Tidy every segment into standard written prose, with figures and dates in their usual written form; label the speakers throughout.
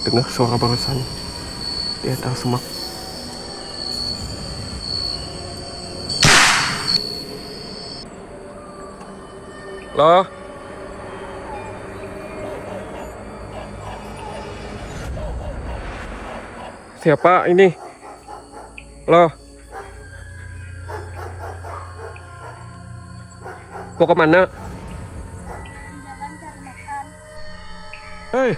Speaker 1: dengar suara barusan di antara semak. Loh? Siapa ini? Loh? Mau kemana?
Speaker 2: Jalan cari makan.
Speaker 1: Hei!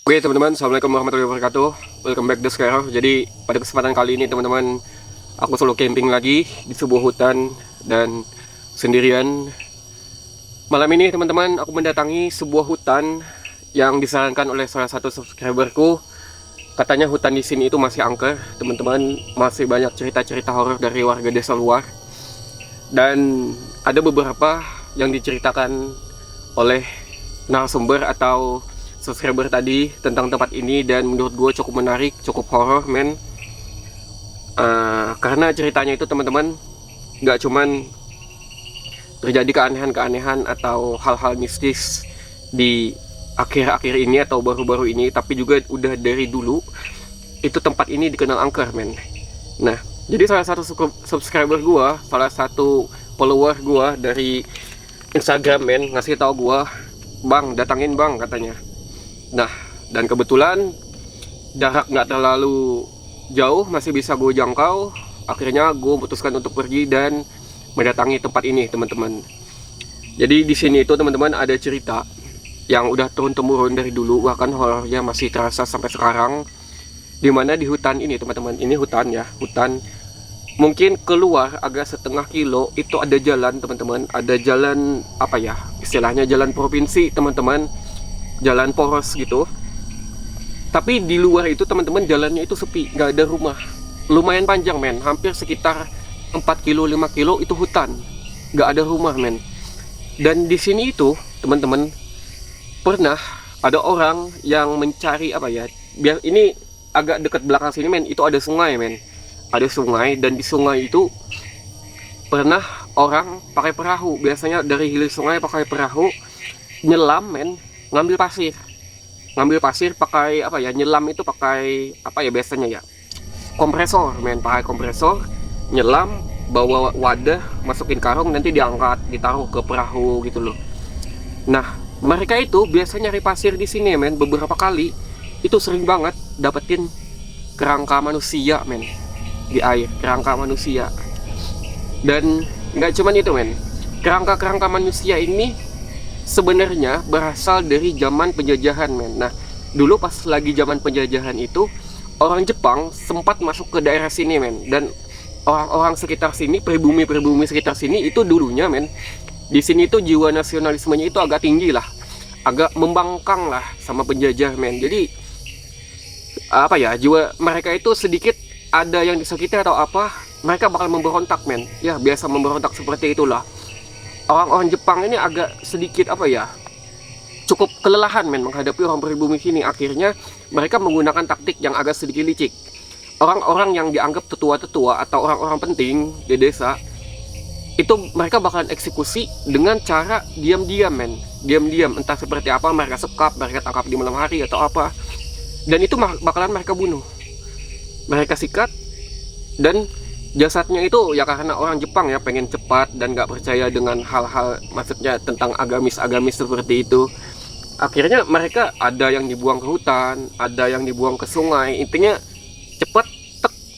Speaker 1: Oke teman-teman, assalamualaikum warahmatullahi wabarakatuh. Welcome back to Skyro. Jadi pada kesempatan kali ini teman-teman, aku solo camping lagi di sebuah hutan dan sendirian. Malam ini teman-teman, aku mendatangi sebuah hutan yang disarankan oleh salah satu subscriberku. Katanya hutan di sini itu masih angker, teman-teman, masih banyak cerita-cerita horor dari warga desa luar. Dan ada beberapa yang diceritakan oleh narasumber atau subscriber tadi tentang tempat ini, dan menurut gue cukup menarik, cukup horor men. Karena ceritanya itu teman-teman nggak cuman terjadi keanehan-keanehan atau hal-hal mistis di akhir-akhir ini atau baru-baru ini, tapi juga udah dari dulu itu tempat ini dikenal angker men. Nah, jadi salah satu subscriber gue, salah satu follower gue dari Instagram men, ngasih tahu gue, "Bang, datangin bang," katanya. Nah, dan kebetulan jarak nggak terlalu jauh, masih bisa gue jangkau. Akhirnya gue memutuskan untuk pergi dan mendatangi tempat ini, teman-teman. Jadi di sini itu teman-teman ada cerita yang udah turun-temurun dari dulu, bahkan horornya masih terasa sampai sekarang. Dimana di hutan ini teman-teman, ini hutan ya, hutan. Mungkin keluar agak setengah kilo itu ada jalan teman-teman, ada jalan apa ya, istilahnya jalan provinsi teman-teman. Jalan poros gitu. Tapi di luar itu teman-teman jalannya itu sepi, nggak ada rumah. lumayan panjang men, hampir sekitar 4 kilo 5 kilo itu hutan, nggak ada rumah men. Dan di sini itu teman-teman, pernah ada orang yang mencari apa ya, biar ini agak dekat belakang sini men, itu ada sungai men, ada sungai. Dan di sungai itu pernah orang pakai perahu, biasanya dari hilir sungai pakai perahu nyelam men, ngambil pasir pakai apa ya, nyelam itu pakai apa ya biasanya ya, kompresor men, pakai kompresor nyelam, bawa wadah, masukin karung, nanti diangkat ditaruh ke perahu gitu loh. Nah mereka itu biasa nyari pasir di sini men, beberapa kali itu sering banget dapetin kerangka manusia men di air, kerangka manusia. Dan nggak cuman itu men, kerangka manusia ini sebenarnya berasal dari zaman penjajahan men. Nah dulu pas lagi zaman penjajahan itu, orang Jepang sempat masuk ke daerah sini men, dan orang-orang sekitar sini, pribumi sekitar sini itu dulunya men, di sini tuh jiwa nasionalismenya itu agak tinggi lah, agak membangkang lah sama penjajah men. Jadi apa ya, jiwa mereka itu sedikit ada yang disakiti atau apa, mereka bakal memberontak men. Ya biasa memberontak seperti itulah. Orang-orang Jepang ini agak sedikit apa ya, cukup kelelahan men menghadapi orang pribumi sini. Akhirnya mereka menggunakan taktik yang agak sedikit licik. Orang-orang yang dianggap tetua-tetua atau orang-orang penting di desa itu mereka bakalan eksekusi dengan cara diam-diam men, diam-diam, entah seperti apa, mereka sekap, mereka tangkap di malam hari atau apa, dan itu bakalan mereka bunuh, mereka sikat. Dan jasadnya itu ya karena orang Jepang ya pengen cepat dan nggak percaya dengan hal-hal maksudnya tentang agamis seperti itu, akhirnya mereka ada yang dibuang ke hutan, ada yang dibuang ke sungai. Intinya cepet,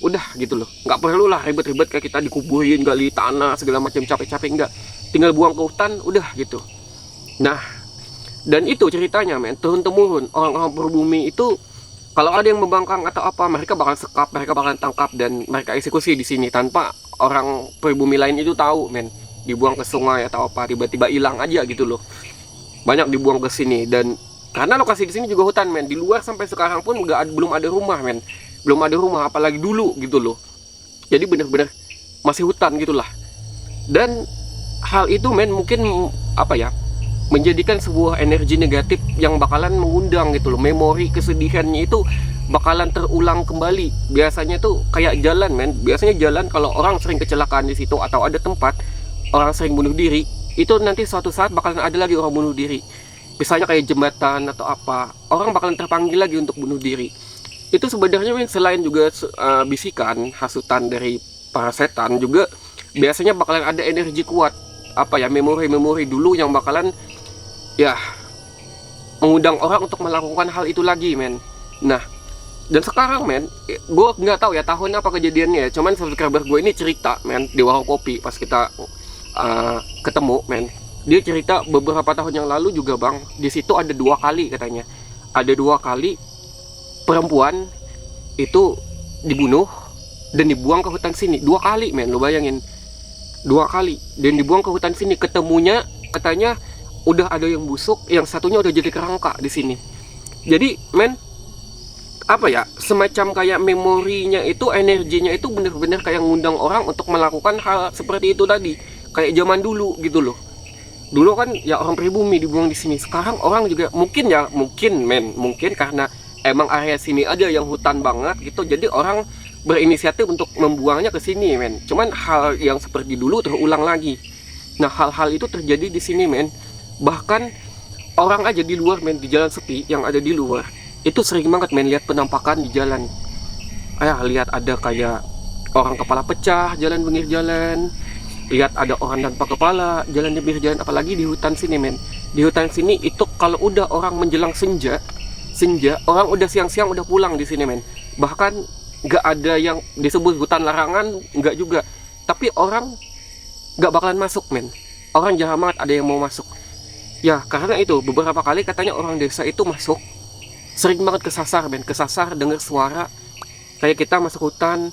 Speaker 1: udah gitu loh, nggak perlu lah ribet-ribet kayak kita dikuburin, gali tanah segala macam capek-capek, nggak, tinggal buang ke hutan udah gitu. Nah dan itu ceritanya men, turun temurun orang-orang pribumi itu kalau ada yang membangkang atau apa, mereka bakal sekap, mereka bakal tangkap dan mereka eksekusi di sini tanpa orang pribumi lain itu tahu men. Dibuang ke sungai atau apa, tiba-tiba hilang aja gitu loh, banyak dibuang ke sini. Dan karena lokasi di sini juga hutan men, di luar sampai sekarang pun belum ada rumah men, belum ada rumah apalagi dulu gitu loh. Jadi bener-bener masih hutan gitulah. Dan hal itu men mungkin apa ya, menjadikan sebuah energi negatif yang bakalan mengundang gitu loh, memori kesedihannya itu bakalan terulang kembali. Biasanya tuh kayak jalan men, biasanya jalan kalau orang sering kecelakaan di situ atau ada tempat orang sering bunuh diri, itu nanti suatu saat bakalan ada lagi orang bunuh diri. Misalnya kayak jembatan atau apa, orang bakalan terpanggil lagi untuk bunuh diri. Itu sebenarnya men, selain juga bisikan hasutan dari para setan, juga biasanya bakalan ada energi kuat apa ya, memori-memori dulu yang bakalan ya mengundang orang untuk melakukan hal itu lagi men. Nah dan sekarang men, gue nggak tahu ya tahun apa kejadiannya, cuman subscriber gue ini cerita men di warung kopi pas kita ketemu men, dia cerita beberapa tahun yang lalu juga bang, di situ ada 2 kali katanya, ada 2 kali perempuan itu dibunuh dan dibuang ke hutan sini 2 kali men, lo bayangin 2 kali dan dibuang ke hutan sini. Ketemunya katanya udah ada yang busuk, yang satunya udah jadi kerangka di sini. Jadi men apa ya, semacam kayak memorinya itu, energinya itu bener-bener kayak ngundang orang untuk melakukan hal seperti itu tadi, kayak zaman dulu gitu loh. Dulu kan ya orang pribumi dibuang di sini, sekarang orang juga mungkin ya, mungkin karena emang area sini ada yang hutan banget gitu, jadi orang berinisiatif untuk membuangnya ke sini men. Cuman hal yang seperti dulu terulang lagi. Nah hal-hal itu terjadi di sini men. Bahkan orang aja di luar men, di jalan sepi yang ada di luar itu sering banget men lihat penampakan di jalan. Lihat ada kayak orang kepala pecah jalan pinggir jalan, lihat ada orang tanpa kepala jalan di pinggir jalan, apalagi di hutan sini men. Di hutan sini itu kalau udah orang menjelang senja orang udah siang-siang udah pulang di sini men. Bahkan nggak ada yang disebut hutan larangan, nggak juga, tapi orang nggak bakalan masuk men. Orang jarang banget ada yang mau masuk ya, karena itu beberapa kali katanya orang desa itu masuk sering banget kesasar men, kesasar dengar suara kayak kita masuk hutan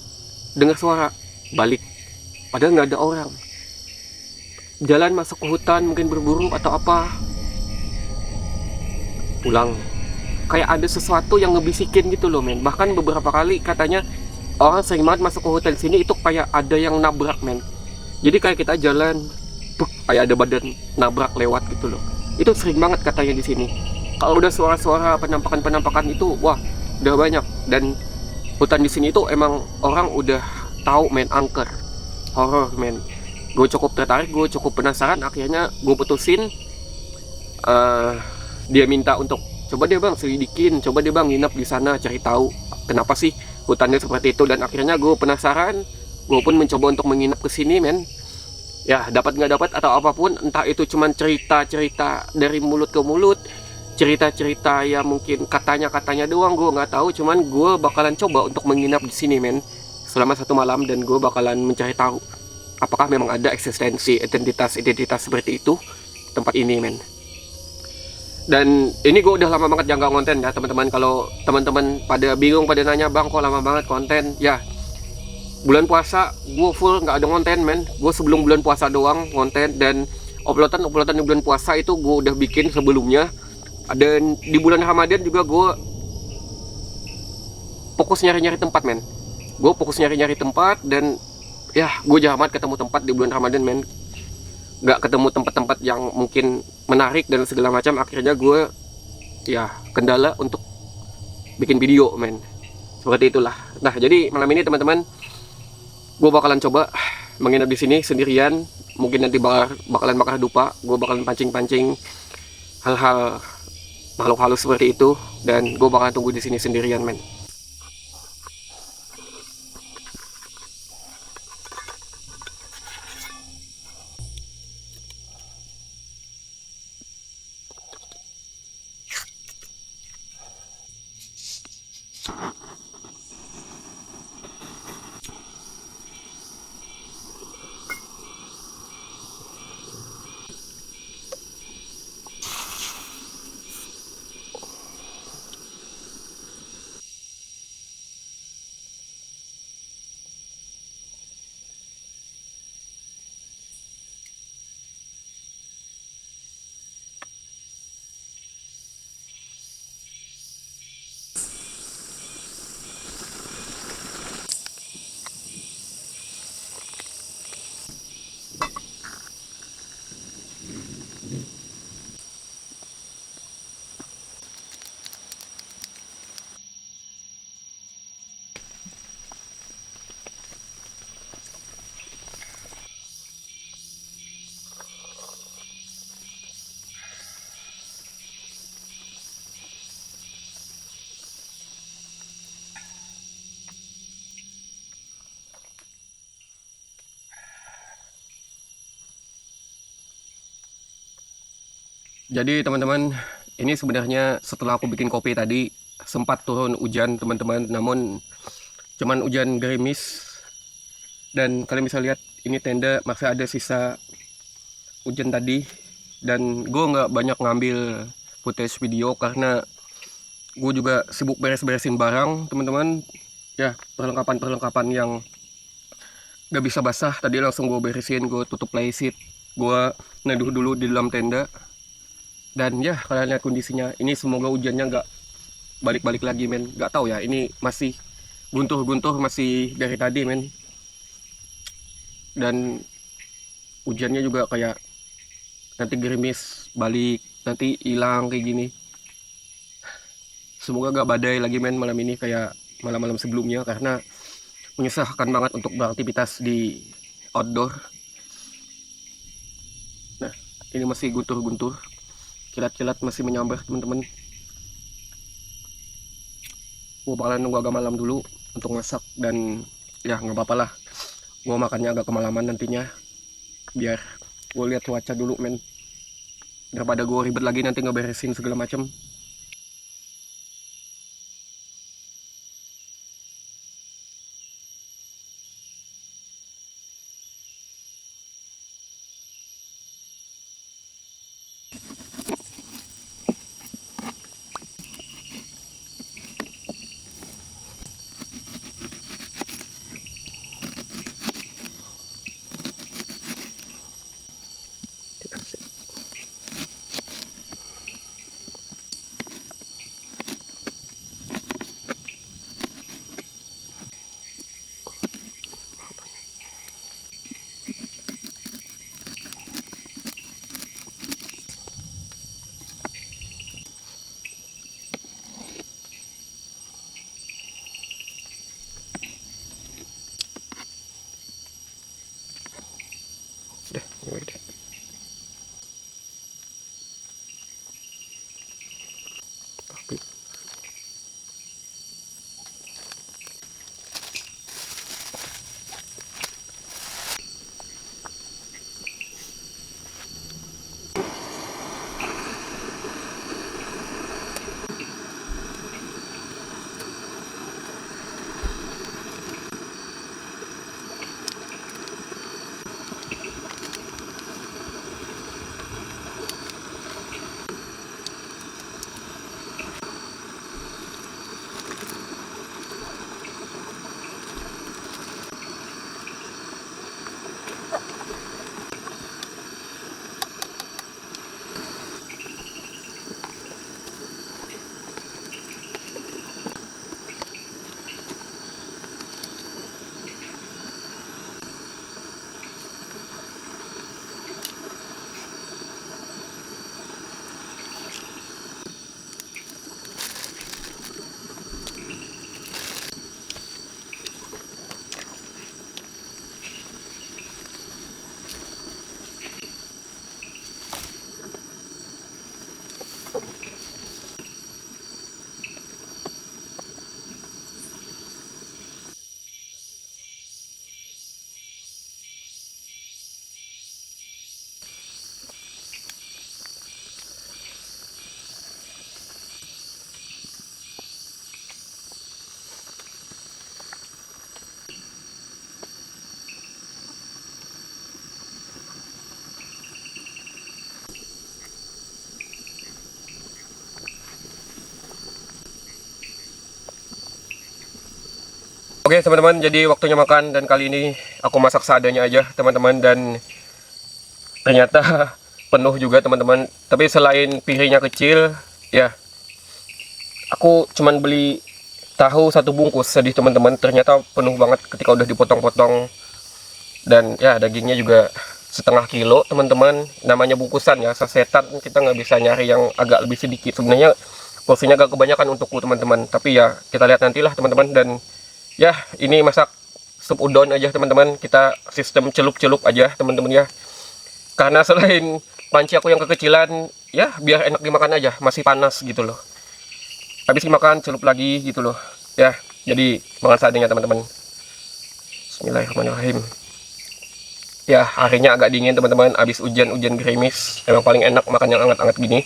Speaker 1: dengar suara balik padahal nggak ada orang, jalan masuk ke hutan mungkin berburu atau apa, pulang kayak ada sesuatu yang ngebisikin gitu loh men. Bahkan beberapa kali katanya orang sering banget masuk ke hutan sini itu kayak ada yang nabrak men. Jadi kayak kita jalan, kayak ada badan nabrak lewat gitu loh. Itu sering banget katanya di sini. Kalau udah suara-suara penampakan itu, wah udah banyak. Dan hutan di sini itu emang orang udah tahu men, angker horror men. Gue cukup tertarik, gue cukup penasaran, akhirnya gue putusin. Dia minta untuk coba deh bang selidikin, coba deh bang nginep di sana, cari tahu kenapa sih hutannya seperti itu. Dan akhirnya gue penasaran, gue pun mencoba untuk menginap ke sini men. Ya dapat nggak dapat atau apapun, entah itu cuman cerita-cerita dari mulut ke mulut, cerita-cerita ya mungkin katanya doang, gue nggak tahu. Cuman gue bakalan coba untuk menginap di sini men selama 1 malam, dan gue bakalan mencari tahu apakah memang ada eksistensi identitas seperti itu tempat ini men. Dan ini gue udah lama banget jangan konten ya teman-teman. Kalau teman-teman pada bingung, pada nanya bang kok lama banget konten, ya bulan puasa gue full nggak ada konten men. Gue sebelum bulan puasa doang konten, dan uploadan di bulan puasa itu gue udah bikin sebelumnya. Dan di bulan Ramadan juga gue fokus nyari-nyari tempat men. Gue fokus nyari-nyari tempat, dan ya gue jarang banget ketemu tempat di bulan Ramadan men. Nggak ketemu tempat-tempat yang mungkin menarik dan segala macam. Akhirnya gue ya kendala untuk bikin video men, seperti itulah. Nah jadi malam ini teman-teman, gue bakalan coba menginap di sini sendirian. Mungkin nanti bakalan bakar dupa, gue bakalan pancing-pancing hal-hal makhluk halus seperti itu, dan gue bakalan tunggu di sini sendirian men. Jadi teman-teman, ini sebenarnya setelah aku bikin kopi tadi sempat turun hujan teman-teman, namun cuman hujan gerimis. Dan kalian bisa lihat ini tenda masih ada sisa hujan tadi. Dan gue nggak banyak ngambil footage video karena gue juga sibuk beres-beresin barang teman-teman. Ya perlengkapan yang nggak bisa basah tadi langsung gue beresin, gue tutup playseat, gue neduh dulu di dalam tenda. Dan ya kalian lihat kondisinya, ini semoga hujannya nggak balik-balik lagi men. Nggak tahu ya, ini masih guntur-guntur masih dari tadi men. Dan hujannya juga kayak nanti gerimis balik, nanti hilang kayak gini. Semoga nggak badai lagi men malam ini kayak malam-malam sebelumnya, karena menyusahkan banget untuk beraktivitas di outdoor. Nah ini masih guntur-guntur, kilat-kilat masih menyambar teman-teman. Gue bakalan nunggu agak malam dulu untuk masak, dan ya nggak apa-apa lah gue makannya agak kemalaman nantinya, biar gue lihat cuaca dulu men, daripada gue ribet lagi nanti ngeberesin segala macam. Oke teman-teman, jadi waktunya makan dan kali ini aku masak seadanya aja teman-teman, dan ternyata penuh juga teman-teman. Tapi selain piringnya kecil, ya aku cuman beli tahu 1 bungkus sedih teman-teman. Ternyata penuh banget ketika udah dipotong-potong, dan ya dagingnya juga setengah kilo teman-teman. Namanya bungkusan ya, sasetan kita nggak bisa nyari yang agak lebih sedikit. Sebenarnya porsinya agak kebanyakan untukku teman-teman, tapi ya kita lihat nantilah teman-teman. Dan ya ini masak sup udon aja teman-teman, kita sistem celup-celup aja teman-teman ya, karena selain panci aku yang kekecilan, ya biar enak dimakan aja, masih panas gitu loh. Habis dimakan celup lagi gitu loh ya, jadi makan seadanya teman-teman. Bismillahirrahmanirrahim. Ya harinya agak dingin teman-teman, habis hujan-hujan gerimis, emang paling enak makan yang hangat-hangat gini.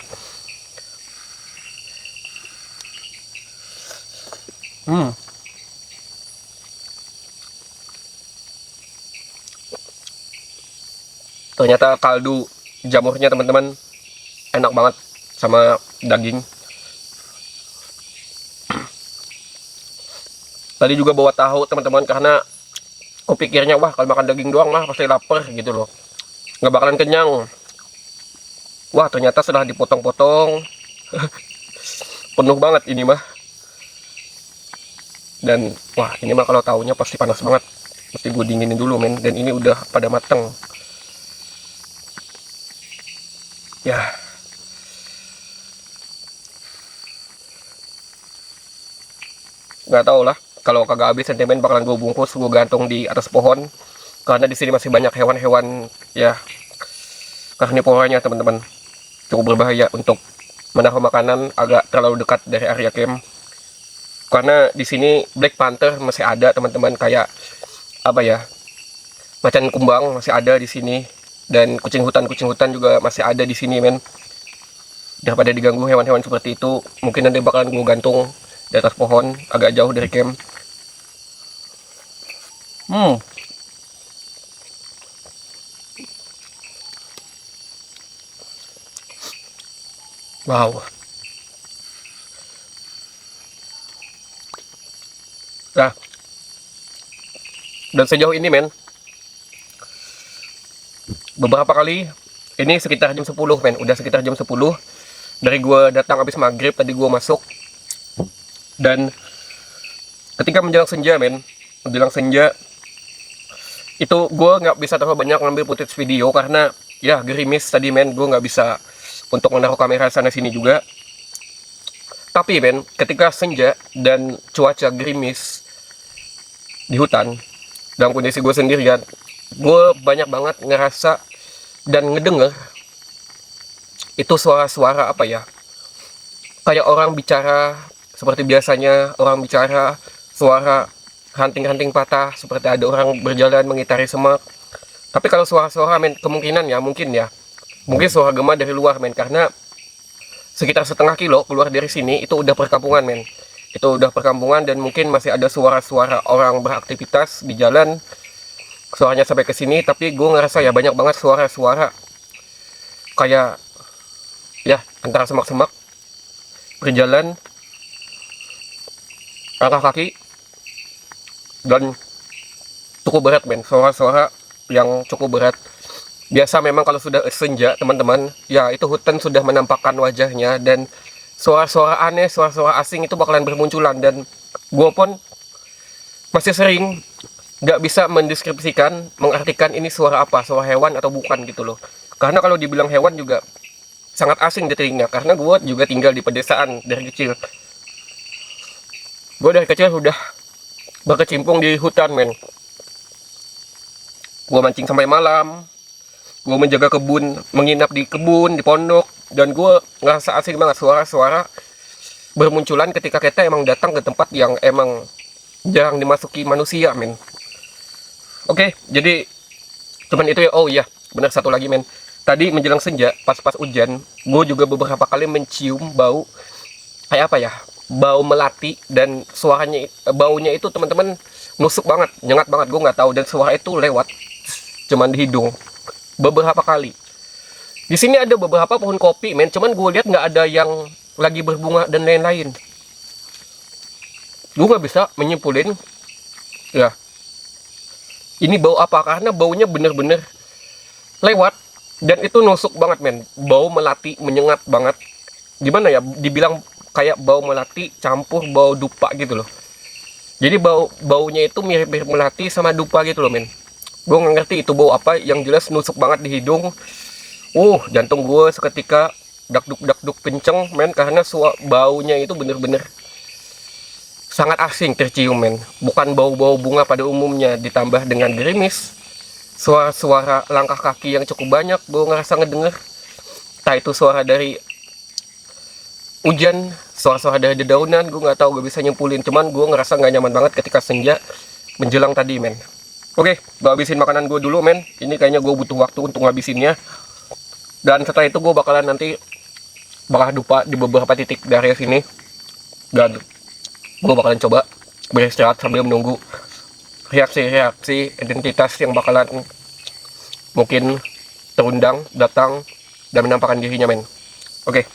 Speaker 1: Ternyata kaldu jamurnya teman-teman enak banget sama daging. Tadi juga bawa tahu teman-teman, karena aku pikirnya wah kalau makan daging doang mah pasti lapar gitu loh, nggak bakalan kenyang. Wah ternyata setelah dipotong-potong penuh banget ini mah. Dan wah ini mah kalau tahunya pasti panas banget, mesti gue dinginin dulu men. Dan ini udah pada mateng ya. Nggak tahu lah, kalau kagak habis sentimen bakalan gue bungkus, gue gantung di atas pohon, karena di sini masih banyak hewan-hewan ya karnivoranya teman-teman. Cukup berbahaya untuk menaruh makanan agak terlalu dekat dari area camp, karena di sini Black Panther masih ada teman-teman, kayak apa ya, macan kumbang masih ada di sini, dan kucing hutan juga masih ada di sini men. Daripada diganggu hewan-hewan seperti itu, mungkin nanti bakalan gue gantung di atas pohon agak jauh dari camp. Wow. Nah, dan sejauh ini men, beberapa kali, ini sekitar jam 10 men, udah sekitar jam 10 dari gua datang habis maghrib. Tadi gua masuk, dan ketika menjelang senja men, menjelang senja itu gua nggak bisa terlalu banyak ngambil footage video, karena ya gerimis tadi men, gua nggak bisa untuk menaruh kamera sana sini juga. Tapi men, ketika senja dan cuaca gerimis di hutan dalam kondisi gue sendirian, gue banyak banget ngerasa dan ngedenger itu suara-suara apa ya, kayak orang bicara seperti biasanya orang bicara, suara ranting-ranting patah, seperti ada orang berjalan mengitari semak. Tapi kalau suara-suara men, kemungkinan ya mungkin suara gema dari luar men, karena sekitar setengah kilo keluar dari sini itu udah perkampungan men. Itu udah perkampungan, dan mungkin masih ada suara-suara orang beraktivitas di jalan, suaranya sampai ke sini. Tapi gue ngerasa ya banyak banget suara-suara kayak ya antara semak-semak berjalan, langkah kaki, dan cukup berat men, suara-suara yang cukup berat. Biasa memang kalau sudah senja teman-teman, ya itu hutan sudah menampakkan wajahnya, dan suara-suara aneh, suara-suara asing itu bakalan bermunculan. Dan gue pun masih sering nggak bisa mendeskripsikan, mengartikan ini suara apa, suara hewan atau bukan gitu loh. Karena kalau dibilang hewan juga sangat asing di telinga, karena gue juga tinggal di pedesaan dari kecil. Gue dari kecil sudah berkecimpung di hutan men. Gue mancing sampai malam, gue menjaga kebun, menginap di kebun, di pondok. Dan gue ngerasa asing banget suara-suara bermunculan ketika kita emang datang ke tempat yang emang jarang dimasuki manusia men. Oke, jadi cuman itu ya. Oh iya, benar, satu lagi men. Tadi menjelang senja, pas hujan, gue juga beberapa kali mencium bau kayak apa ya, bau melati. Dan suaranya, baunya itu teman-teman nusuk banget, nyengat banget, gue nggak tahu. Dan suara itu lewat cuman di hidung beberapa kali. Di sini ada beberapa pohon kopi men, cuman gue lihat nggak ada yang lagi berbunga dan lain-lain. Gue nggak bisa menyimpulin Ya, ini bau apa? Karena baunya bener-bener lewat dan itu nusuk banget men. Bau melati menyengat banget. Gimana ya? Dibilang kayak bau melati campur bau dupa gitu loh. Jadi baunya itu mirip-mirip melati sama dupa gitu loh men. Gue nggak ngerti itu bau apa. Yang jelas nusuk banget di hidung. Jantung gue seketika dakduk kenceng men, karena baunya itu bener-bener sangat asing tercium men. Bukan bau-bau bunga pada umumnya, ditambah dengan gerimis, suara-suara langkah kaki yang cukup banyak gue ngerasa ngedenger. Entah itu suara dari hujan, suara-suara dari dedaunan, gue nggak tahu, gak bisa nyimpulin. Cuman gue ngerasa nggak nyaman banget ketika senja menjelang tadi men. Oke, gue habisin makanan gue dulu men. Ini kayaknya gue butuh waktu untuk ngabisinnya. Dan setelah itu gue bakalan nanti bakal dupa di beberapa titik dari sini. Dan gue bakalan coba beristirahat sambil menunggu reaksi-reaksi identitas yang bakalan mungkin terundang, datang, dan menampakkan dirinya men. Oke.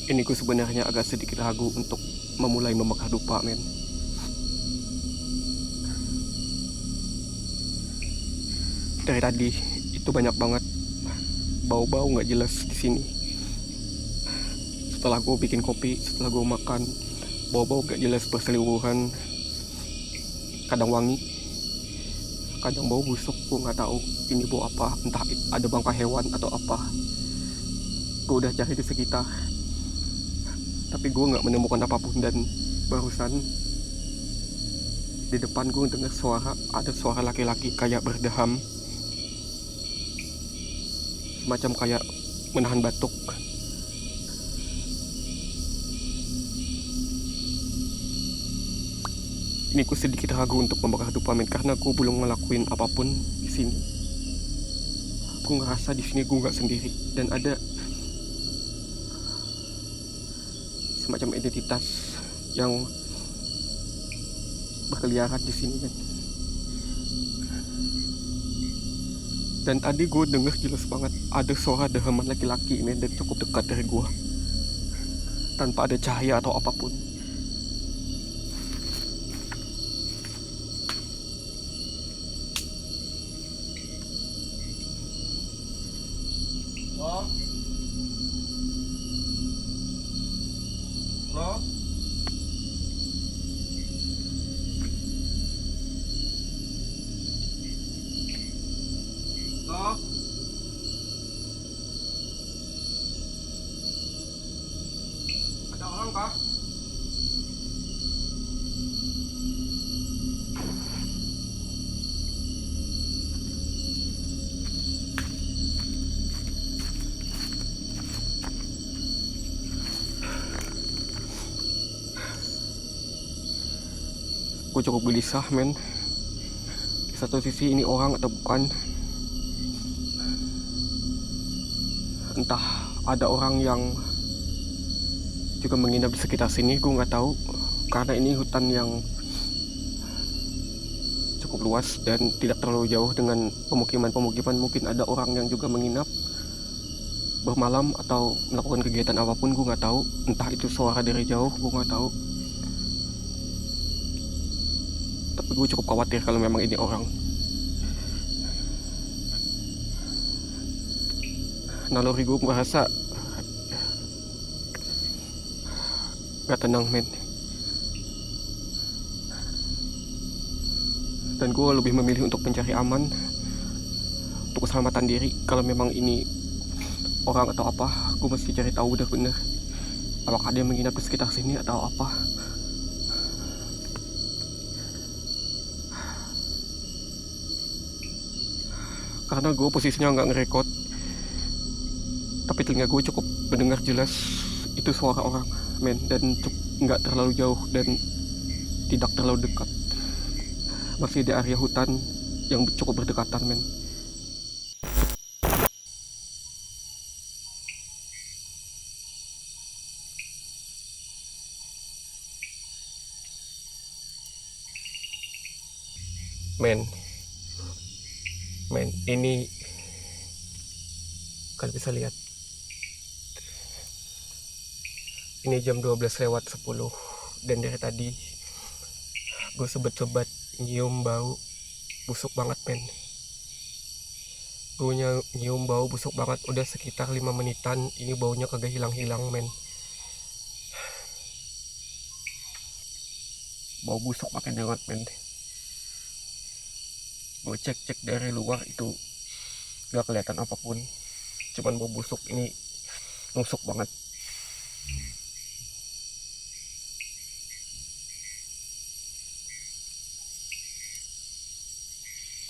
Speaker 1: Ini gue sebenarnya agak sedikit ragu untuk memulai membakar dupa men. Dari tadi itu banyak banget bau-bau nggak jelas di sini. Setelah gue bikin kopi, setelah gue makan, bau-bau nggak jelas berseliweran. Kadang wangi, kadang bau busuk. Gue nggak tahu ini bau apa, entah ada bangkai hewan atau apa. Gue udah cari di sekitar, tapi gue nggak menemukan apapun. Dan barusan di depan gue dengar ada suara laki-laki kayak berdeham, semacam kayak menahan batuk. Ini gue sedikit ragu untuk membakar dupa men, karena gue belum ngelakuin apapun di sini. Gue ngerasa di sini gue nggak sendiri dan ada semacam identitas yang berkeliaran di sini men. Dan tadi gue denger jelas banget ada suara dehaman laki-laki men, dan cukup dekat dari gue tanpa ada cahaya atau apapun. Ada orang kah? Gue cukup gelisah men. Di satu sisi ini orang atau bukan, entah ada orang yang juga menginap di sekitar sini, gue nggak tahu. Karena ini hutan yang cukup luas dan tidak terlalu jauh dengan pemukiman-pemukiman. Mungkin ada orang yang juga menginap bermalam atau melakukan kegiatan apapun, gue nggak tahu. Entah itu suara dari jauh, gue nggak tahu. Tapi gue cukup khawatir kalau memang ini orang. Naluri gue merasa gak tenang men. Dan gue lebih memilih untuk mencari aman, untuk keselamatan diri. Kalau memang ini orang atau apa, gue mesti cari tahu benar-benar apakah dia menginap di sekitar sini atau apa. Karena gue posisinya nggak ngerekod, tapi telinga gue cukup mendengar jelas itu suara orang men, dan nggak terlalu jauh dan tidak terlalu dekat. Masih di area hutan yang cukup berdekatan, men. Men, ini kalian bisa lihat. Ini jam 12:10 dan dari tadi gue sebat-sebat nyium bau busuk banget, men. Gue nyium bau busuk banget udah sekitar 5 menitan. Ini baunya kagak hilang-hilang, men. Bau busuk makin banget, men. Gue cek dari luar itu gak kelihatan apapun, cuman bau busuk ini nusuk banget.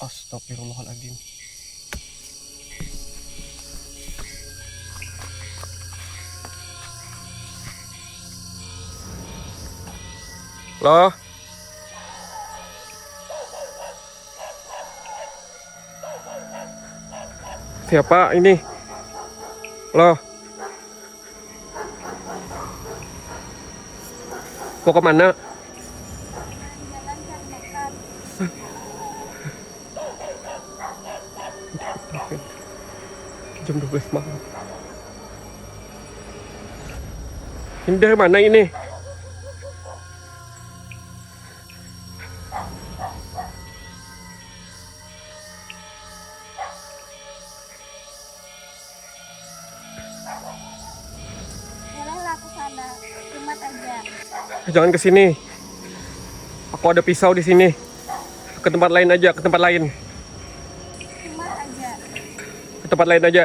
Speaker 1: Astagfirullahaladzim. Loh, siapa ini? Loh, mau kemana?
Speaker 2: Jalan cari makan.
Speaker 1: Jam 12 malam. Ini dari mana ini?
Speaker 2: Bolehlah ke sana. Jumat aja.
Speaker 1: Jangan ke sini. Aku ada pisau di sini. Ke tempat lain aja, ke tempat lain.
Speaker 2: Jumat aja.
Speaker 1: Ke tempat lain aja.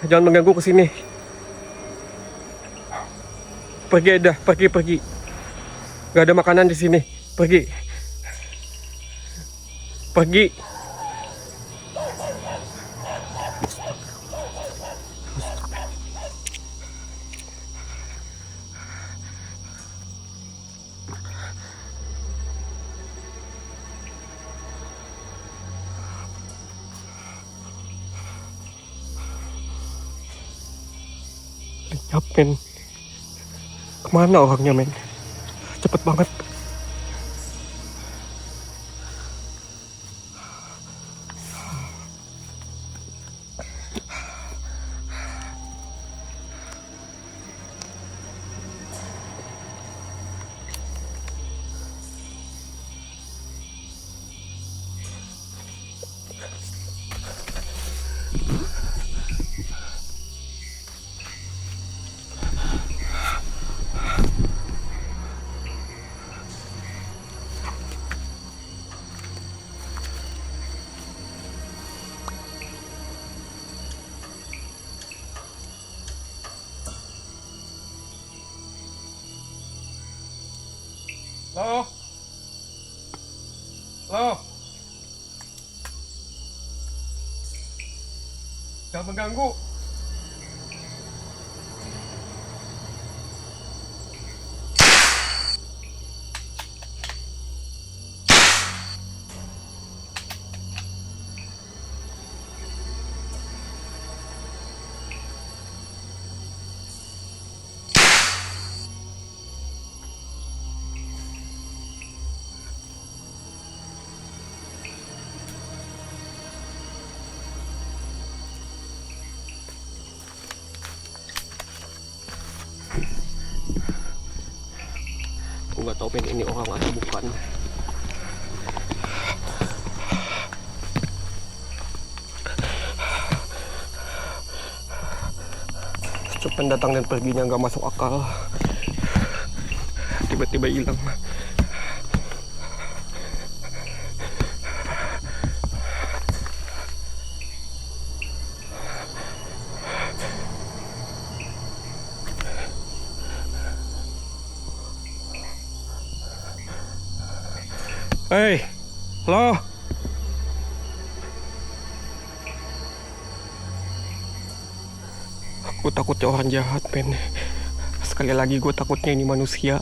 Speaker 1: Jangan mengganggu ke sini. Pergi aja, pergi. Gak ada makanan di sini. Pergi. Lenyap, men. Kemana orangnya, men? Cepet banget. Loh. Jangan mengganggu. Aku nggak tahu, men, ini orang atau bukan. Cuman datang dan perginya nggak masuk akal. Tiba-tiba hilang. Hei, lo. Aku takutnya orang jahat, men. Sekali lagi gue takutnya ini manusia.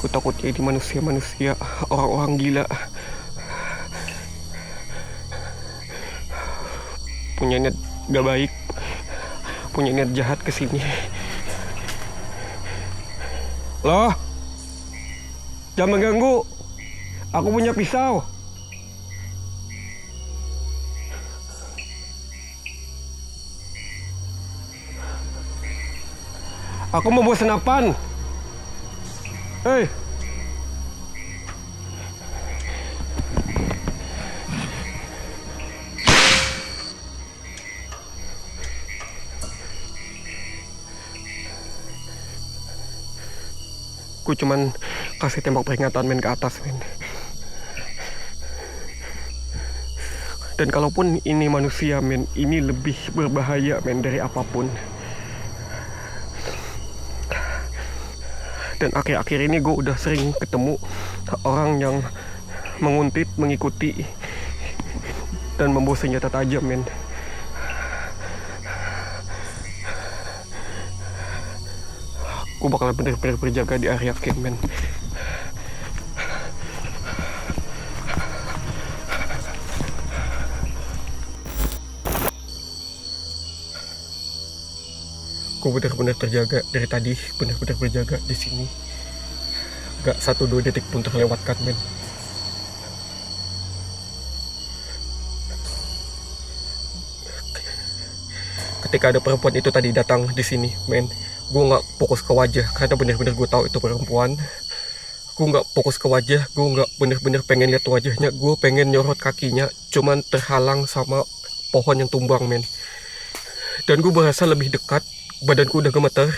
Speaker 1: Ku takutnya ini manusia-manusia, orang-orang gila, punya niat gak baik, punya niat jahat kesini. Loh, jangan mengganggu. Aku punya pisau. Aku mau buat senapan. Hei. Ku cuman kasih tembak peringatan men ke atas men. Dan kalaupun ini manusia men, ini lebih berbahaya men dari apapun. Dan akhir-akhir ini gue udah sering ketemu orang yang menguntit, mengikuti, dan membawa senjata tajam men. Gue bakalan bener-bener berjaga di area camp men. Gue bener-bener terjaga dari tadi, bener-bener berjaga di sini. Gak 1-2 detik pun terlewatkan men. Ketika ada perempuan itu tadi datang di sini men, gue nggak fokus ke wajah karena bener-bener gue tahu itu perempuan. Gue nggak fokus ke wajah, gue nggak bener-bener pengen lihat wajahnya, gue pengen nyorot kakinya, cuman terhalang sama pohon yang tumbang men. Dan gue berasa lebih dekat, badanku udah gemeter.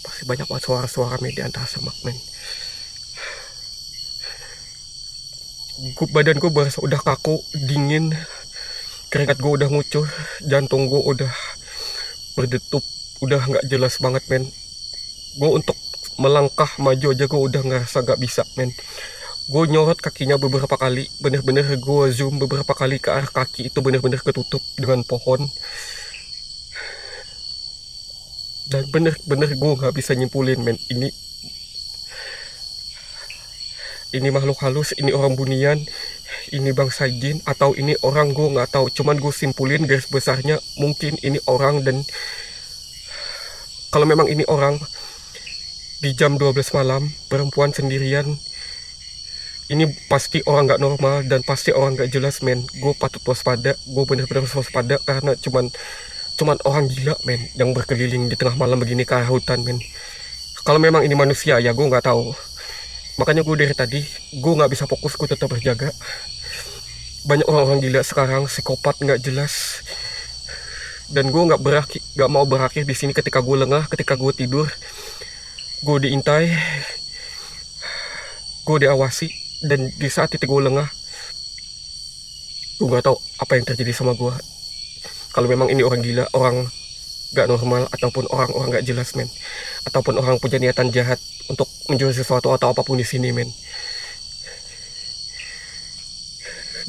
Speaker 1: Pasti banyak banget suara-suara men di antara semak men. Badan gue berasa udah kaku, dingin, keringat gue udah ngucur, jantung gue udah berdetup, udah nggak jelas banget men. Gue untuk melangkah maju aja gue udah ngerasa nggak bisa men. Gue nyorot kakinya beberapa kali, bener-bener gue zoom beberapa kali ke arah kaki itu, bener-bener ketutup dengan pohon. Dan bener-bener gue nggak bisa nyimpulin men, ini makhluk halus, ini orang bunian, ini bangsa jin, atau ini orang, gue nggak tahu. Cuman gue simpulin garis besarnya mungkin ini orang. Dan kalau memang ini orang, di jam 12 malam perempuan sendirian, ini pasti orang nggak normal dan pasti orang nggak jelas men. Gue patut waspada, gue bener-bener waspada karena cuman orang gila men yang berkeliling di tengah malam begini ke arah hutan men. Kalau memang ini manusia ya gue nggak tahu. Makanya gue dari tadi gue nggak bisa fokus, gue tetap berjaga. Banyak orang-orang gila sekarang, psikopat nggak jelas. Dan gue nggak mau berakhir di sini ketika gue lengah, ketika gue tidur, gue diintai, gue diawasi. Dan di saat titik gue lengah, gue nggak tahu apa yang terjadi sama gue. Kalau memang ini orang gila, orang gak normal, ataupun orang-orang gak jelas men, ataupun orang punya niatan jahat untuk mencuri sesuatu atau apapun di sini men.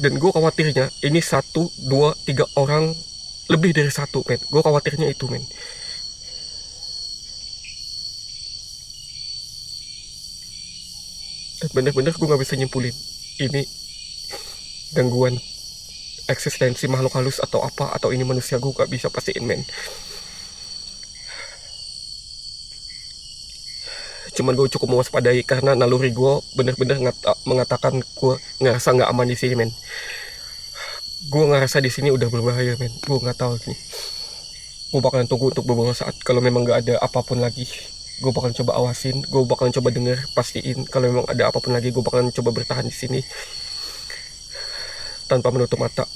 Speaker 1: Dan gue khawatirnya ini 1, 2, 3 orang, lebih dari 1 men. Gue khawatirnya itu men. Dan bener-bener gue gak bisa nyimpulin ini gangguan eksistensi makhluk halus atau apa, atau ini manusia. Gue gak bisa pastiin men. Cuman gue cukup mewaspadai karena naluri gue bener-bener mengatakan gue ngerasa nggak aman di sini men. Gue ngerasa di sini udah berbahaya men. Gue nggak tahu nih. Gue bakalan tunggu untuk beberapa saat. Kalau memang nggak ada apapun lagi, gue bakalan coba awasin. Gue bakalan coba denger, pastiin. Kalau memang ada apapun lagi, gue bakalan coba bertahan di sini tanpa menutup mata.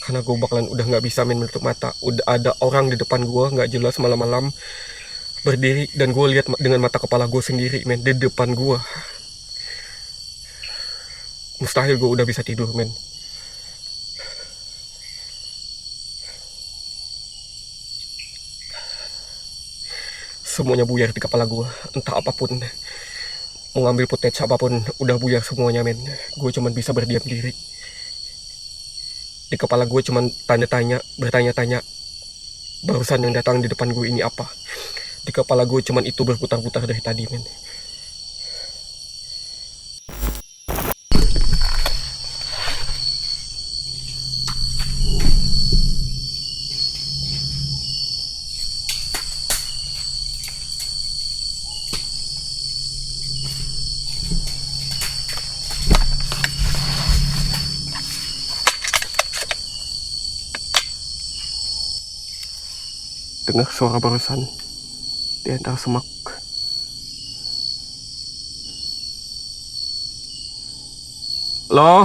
Speaker 1: Karena gue bakalan udah nggak bisa men menutup mata. Udah ada orang di depan gue nggak jelas malam-malam berdiri, dan gue lihat dengan mata kepala gue sendiri men, di depan gue. Mustahil gue udah bisa tidur men. Semuanya buyar di kepala gue, entah apapun, mau ngambil footage apapun udah buyar semuanya men. Gue cuman bisa berdiam diri. Di kepala gue cuman bertanya-tanya, barusan yang datang di depan gue ini apa. Di kepala gue cuman itu berputar-putar dari tadi, men. Dengar suara barusan di antara semak. Halo?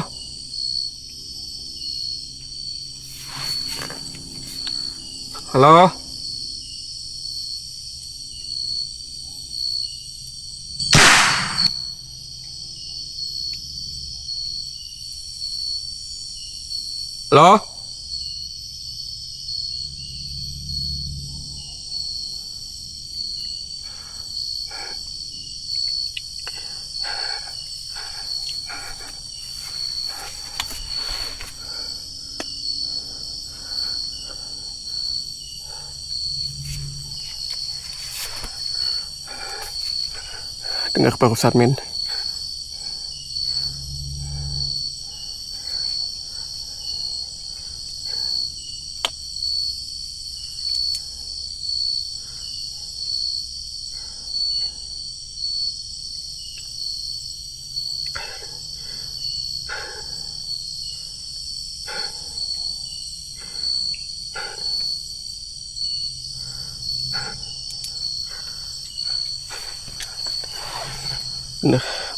Speaker 1: Halo? Halo? Dengar barusan, men.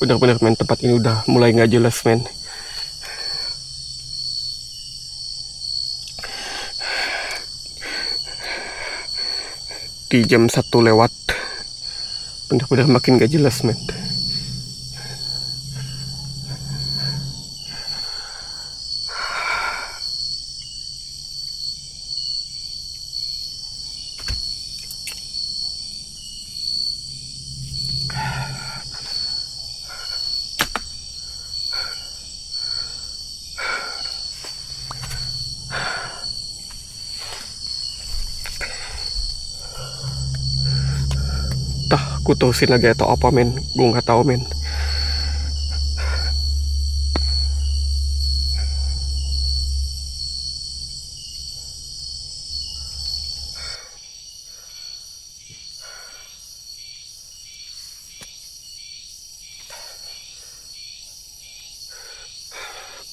Speaker 1: Bener-bener, men, tempat ini udah mulai nggak jelas, men. Di jam 1 lewat, bener-bener makin nggak jelas, men. Entah aku terusin lagi atau apa, men. Gue nggak tahu, men.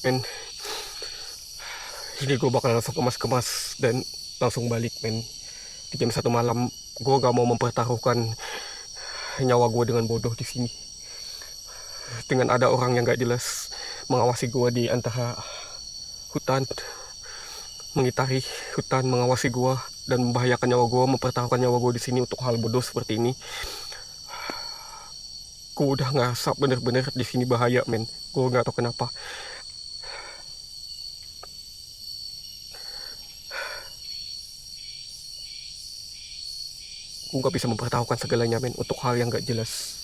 Speaker 1: Men, ini gue bakal langsung kemas-kemas dan langsung balik, men. Di jam 1 malam, gue gak mau mempertaruhkan nyawa gue dengan bodoh di sini. Dengan ada orang yang gak jelas mengawasi gue di antara hutan, mengitari hutan, mengawasi gue dan membahayakan nyawa gue, mempertaruhkan nyawa gue di sini untuk hal bodoh seperti ini. Gue udah ngerasa bener-bener di sini bahaya, men. Gue nggak tahu kenapa. Gue nggak bisa mempertaruhkan segalanya, men, untuk hal yang nggak jelas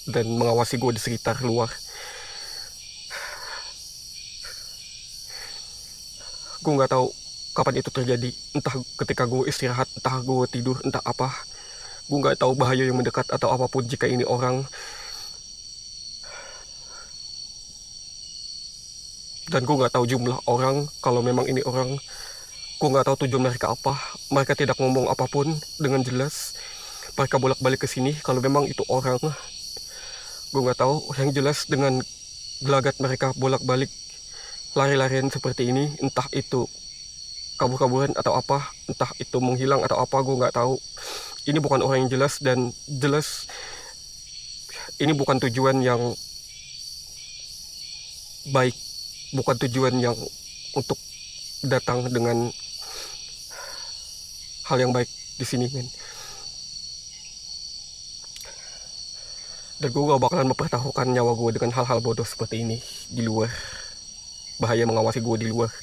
Speaker 1: dan mengawasi gue di sekitar luar. Gue nggak tahu kapan itu terjadi, entah ketika gue istirahat, entah gue tidur, entah apa. Gue nggak tahu bahaya yang mendekat atau apapun jika ini orang. Dan gue nggak tahu jumlah orang. Kalau memang ini orang, gue nggak tahu tujuan mereka apa. Mereka tidak ngomong apapun dengan jelas. Mereka bolak-balik ke sini. Kalau memang itu orang, gue nggak tahu. Yang jelas dengan gelagat mereka bolak-balik lari-larian seperti ini, entah itu kabur-kaburan atau apa, entah itu menghilang atau apa, gue nggak tahu. Ini bukan orang yang jelas dan jelas ini bukan tujuan yang baik, bukan tujuan yang untuk datang dengan hal yang baik di sini, men. Dan gue gak bakalan mempertaruhkan nyawa gue dengan hal-hal bodoh seperti ini di luar. Bahaya mengawasi gue di luar.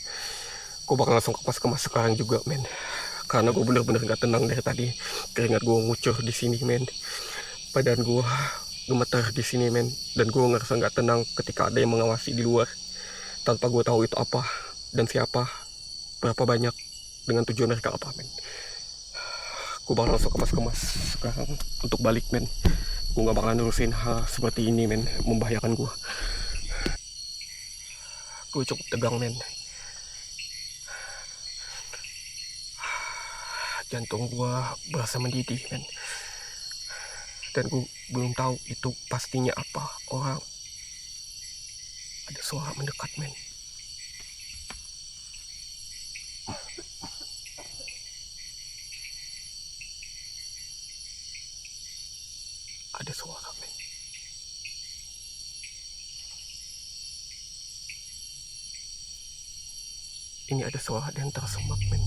Speaker 1: Gue bakal langsung kemas-kemas sekarang juga, men. Karena gue bener-bener gak tenang dari tadi. Keringat gue ngucur di sini, men. Badan gue gemetar di sini, men. Dan gue ngerasa gak tenang ketika ada yang mengawasi di luar. Tanpa gue tahu itu apa dan siapa, berapa banyak, dengan tujuan mereka apa, men. Gue bakal langsung kemas-kemas sekarang untuk balik, men. Gue gak bakalan nerusin hal seperti ini, men. Membahayakan gue. Gue cukup tegang, men. Jantung gue berasa mendidih, men. Dan gue belum tahu itu pastinya apa. Orang ada suara mendekat, men. Ada suara, men. Ini ada suara dan tersemak, men.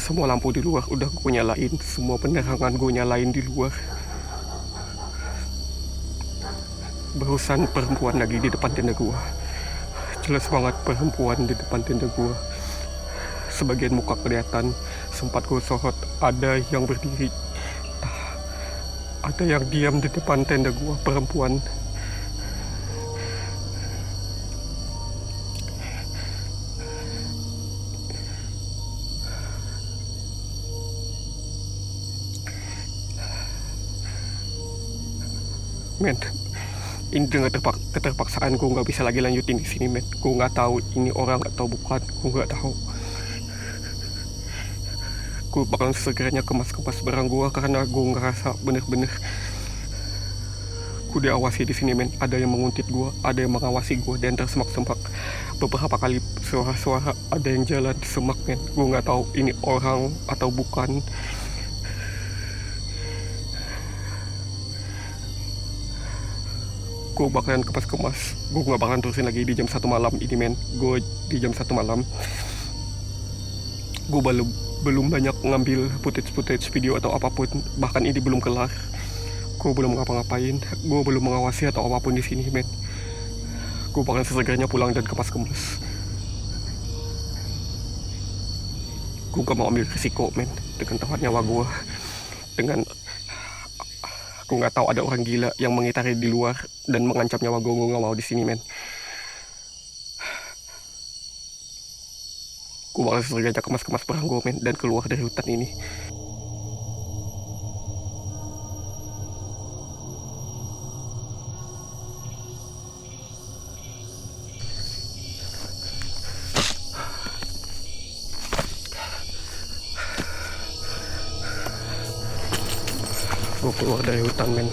Speaker 1: Semua lampu di luar udah gue nyalain, semua penerangan gue nyalain di luar. Barusan perempuan lagi di depan tenda gue. Jelas banget perempuan di depan tenda gue. Sebagian muka kelihatan, sempat gue sorot, ada yang berdiri, ada yang diam di depan tenda gue, perempuan. Men, ini dengan keterpaksaan gue nggak bisa lagi lanjutin di sini, men. Gue nggak tahu ini orang atau bukan, gue nggak tahu. Gue bakalan segeranya kemas-kemas barang gue karena gue ngerasa bener-bener gue diawasi di sini, men. Ada yang menguntit gue, ada yang mengawasi gue, dan tersemak-semak beberapa kali suara-suara ada yang jalan di semak, men. Gue nggak tahu ini orang atau bukan. Gue bakalan kemas-kemas. Gue gak bakalan terusin lagi di jam 1 malam ini, men. Gue di jam 1 malam, gue belum banyak ngambil footage video atau apapun. Bahkan ini belum kelar. Gue belum ngapa-ngapain. Gue belum mengawasi atau apapun di sini, men. Gue bakalan sesegeranya pulang dan kemas-kemas. Gue gak mau ambil risiko, men, dengan taruhan nyawa gue. Dengan gue nggak tahu ada orang gila yang mengitari di luar dan mengancam nyawa gue nggak mau di sini, men. Gue bakal sengaja kemas-kemas perang gue, men, dan keluar dari hutan ini. Gue keluar dari hutan, men.